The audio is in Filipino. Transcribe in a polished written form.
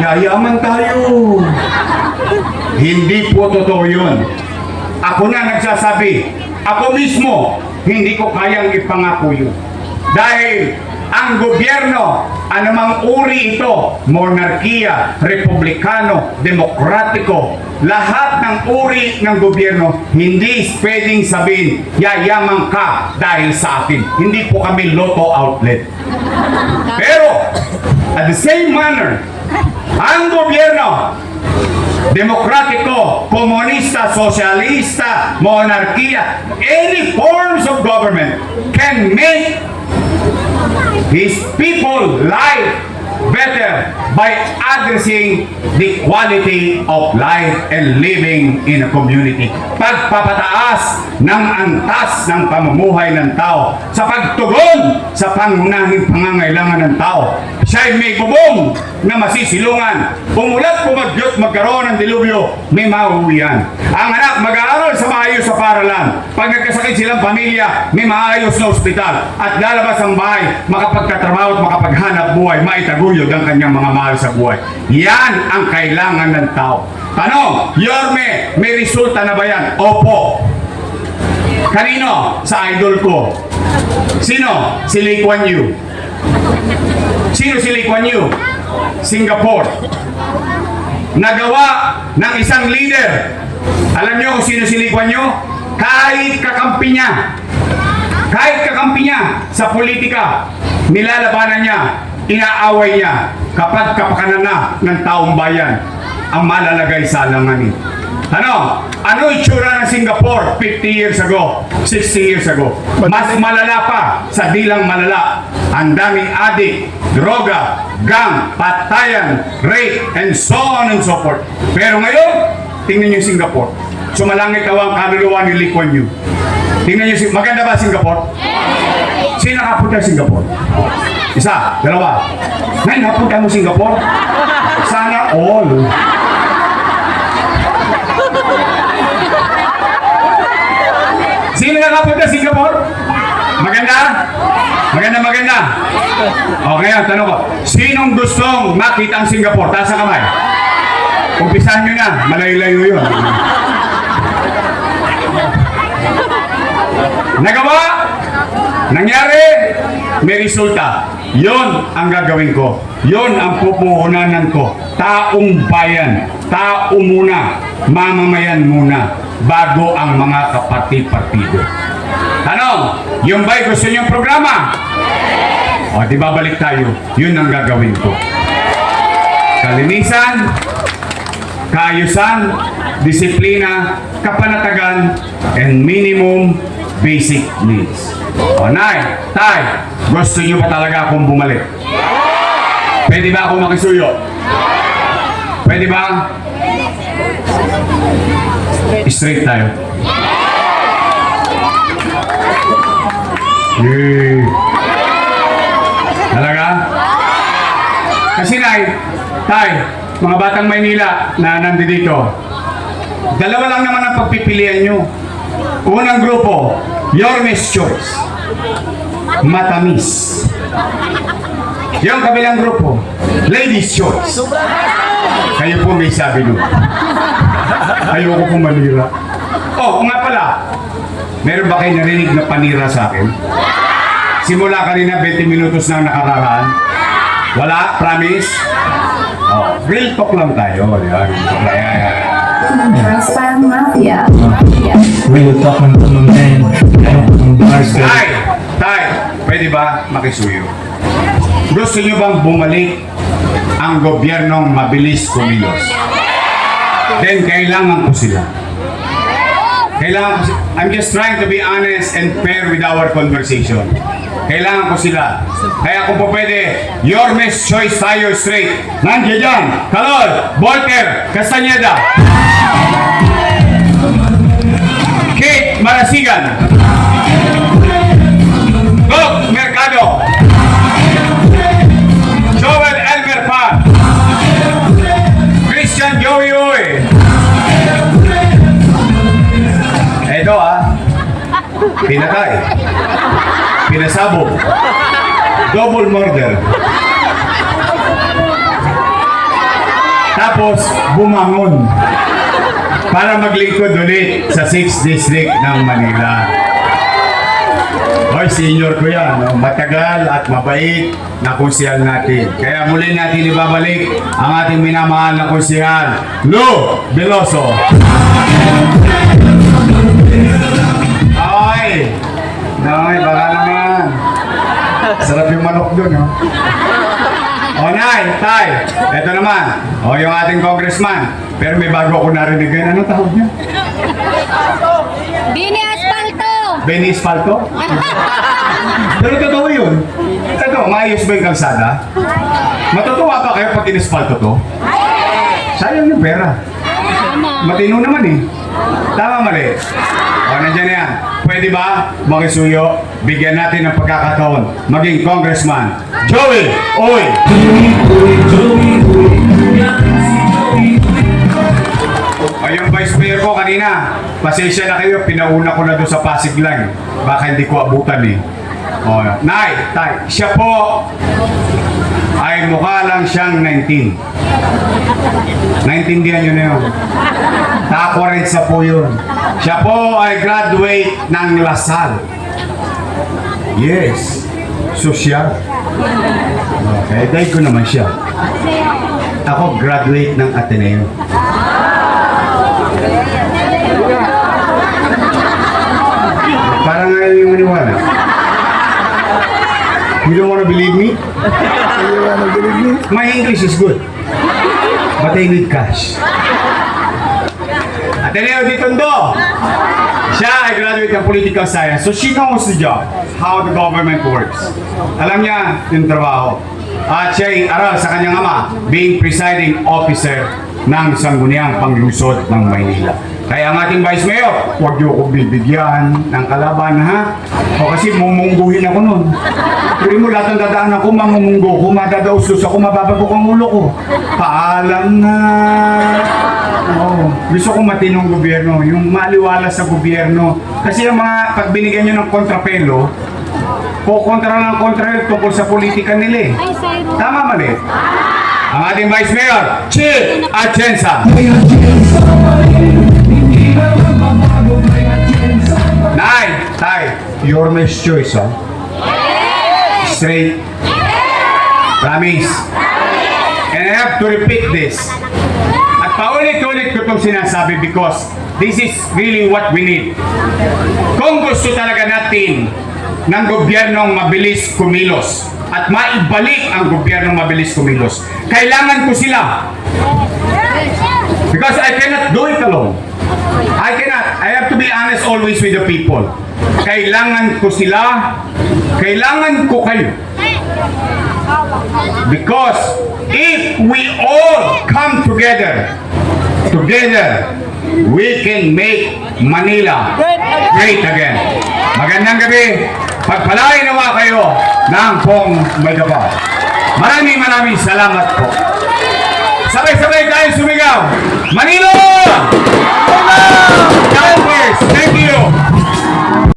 yayaman tayo. Hindi po totoo yun. Ako na nagsasabi, ako mismo, hindi ko kayang ipangako yun. Dahil ang gobyerno, anumang uri ito, monarkiya, republikano, demokratiko, lahat ng uri ng gobyerno, hindi pwedeng sabihin, yayaman ka dahil sa akin. Hindi po kami lotto outlet. Pero, at the same manner, ang gobyerno, demokratiko, komunista, sosyalista, monarkiya, any forms of government can make his people life better by addressing the quality of life and living in a community. Pagpapataas ng antas ng pamumuhay ng tao sa pagtugon sa pangunahing pangangailangan ng tao. Siya'y may bubong na masisilungan. Umulat, pumagyot, magkaroon ng dilubyo, may mauwian. Ang anak mag-aaral sa maayos sa paralan. Pag nagkasakit silang pamilya, may maayos na ospital. At lalabas ang bahay, makapagkatrabaho at makapaghanap buhay, maitaguyod ang kanyang mga mahal sa buhay. Yan ang kailangan ng tao. Tanong, Yorme, may resulta na ba yan? Opo. Kanino? Sa idol ko. Sino? Si Lee Kuan Yew. Sino si Lee Kuan Yew? Singapore. Nagawa ng isang leader. Alam niyo kung sino si Lee Kuan Yew? Kahit kakampi niya sa politika, nilalabanan niya, inaaway niya kapag kapakanan na ng taong bayan ang malalagay sa alanganin. Ano itsura ng Singapore 50 years ago, 60 years ago? Mas malala pa sa dilang malala. Ang daming adik, droga, gang, patayan, rape, and so on and so forth. Pero ngayon, tingnan niyo yung Singapore. Sumalangit daw ang kaluluwa ni Lee Kuan Yew. Tingnan niyo, maganda ba Singapore? Sino nakapunta sa Singapore? Isa, dalawa. Ngayon, napunta mo Singapore? Sana all. Sino nakapunta sa Singapore? Maganda? Maganda. O, ngayon, tanong ko. Sinong gustong makita ang Singapore? Taas ang kamay. Umpisahan nyo na. Malayo-layo yun. Nagawa? Nangyari? May resulta. Yon ang gagawin ko. Yon ang pupuhunanan ko. Taong bayan. Tao muna. Mamamayan muna. Bago ang mga kapati-partido. Tanong, yung ba'y gusto niyong programa? O, di babalik tayo. Yun ang gagawin ko. Kalinisan, kaayusan, disiplina, kapanatagan, and minimum basic needs. O, Nay, Tay, gusto niyo ba talaga akong bumalik? Pwede ba ako makisuyo? Pwede ba? Straight tayo. Talaga? Kasi Tay, mga batang Maynila na nandito, dalawa lang naman ang pagpipilian nyo. Unang grupo, Yorme's Choice. Matamis. Yung kabilang grupo, Ladies' Choice. Kayo po may sabi nun. Ayoko po manira. Oh, nga pala, meron ba kayo narinig na panira sa akin? Simula kanina 20 minutos na nakararaan. Wala? Promise? Oh, real talk lang tayo. Yan. Transparent Mafia. Real talk ng tumamen. Ang bars ko. Tay, pwede ba makisuyo? Gusto nyo bang bumalik ang gobyernong mabilis kumilos? Then kailangan ko sila. I'm just trying to be honest and fair with our conversation. Kailangan ko sila. Kaya kung po pwede, Yorme's Choice tayo straight. Nandiyan dyan, Kalol, Volker, Castañeda, Kate Marasigan, Gok Mercado, Joel Elmer Pan, Christian Joey Uy. Eto pinatay, pinasabog, double murder. Tapos, bumangon para maglingkod ulit sa 6th District ng Manila. Hoy, senior ko yan. No? Matagal at mabait na konsehal natin. Kaya muli natin ibabalik ang ating minamahal na konsehal, Lou Veloso. Ay! Nay, baka naman. Sarap yung manok dun, no? O, Nay, Tay, eto naman. O, yung ating congressman. Pero may bago ako narinig ngayon. Anong tawag niya? Bini Asfalto! Benny Espalto? Pero totoo yun. Ito, maayos ba yung kalsada? Matutuwa pa kayo pag in-espalto to? Sayang yung pera. Tama. Matino naman eh. Tama, mali. O, nandiyan na yan. Pwede ba, makisuyo, bigyan natin ng pagkakataon maging congressman, Joey Oy! O, yung vice mayor ko kanina, pasensya na kayo, pinauna ko na doon sa Pasig lang. Baka hindi ko abutan eh. O, Nay, Tay, siya po ay mukha lang siyang 19. Naintindihan nyo na yun. Nakakorent sa po yun. Siya po ay graduate ng Lasal. Yes. Social. Okay, dahil ko naman siya. Ako graduate ng Ateneo. Parang ngayon yung maniwala. You don't wanna believe me? You wanna believe me? My English is good. But I need cash. Ateneo Di Tondo. Siya ay graduate ng political science. So she knows the job. How the government works. Alam niya yung trabaho. At siya ay aral sa kanyang ama, being presiding officer ng Sangguniang Panglusod ng Maynila. Kaya ang ating Vice Mayor, huwag niyo ako bibigyan ng kalaban, ha? O kasi mumungguhin ako nun. Pero mo lahat ng dadaan ako, mamumunggo ko, madadauslos ako, mababago ang ulo ko. Paalam na. Oh, gusto ko matinong gobyerno, yung maliwala sa gobyerno. Kasi yung mga, pag binigyan nyo ng kontrapelo, kukontra ng kontra tungkol sa politika nila eh. Ay, Sairo. Tama mali? Ang ating Vice Mayor, Chi Atienza. Nay, Tay, your next choice, oh. Straight. Promise. And I have to repeat this. At paulit-ulit ko itong sinasabi because this is really what we need. Kung gusto talaga natin ng gobyernong mabilis kumilos at maibalik ang gobyernong mabilis kumilos, kailangan ko sila. Because I cannot do it alone. I cannot. I have to be honest always with the people. Kailangan ko sila. Kailangan ko kayo. Because if we all come together, we can make Manila great again. Magandang gabi. Pagpalain nawa kayo ng Pong Mayabang. Maraming salamat po. Sabay-sabay tayo sumigaw. Manila! Manila! Thank you.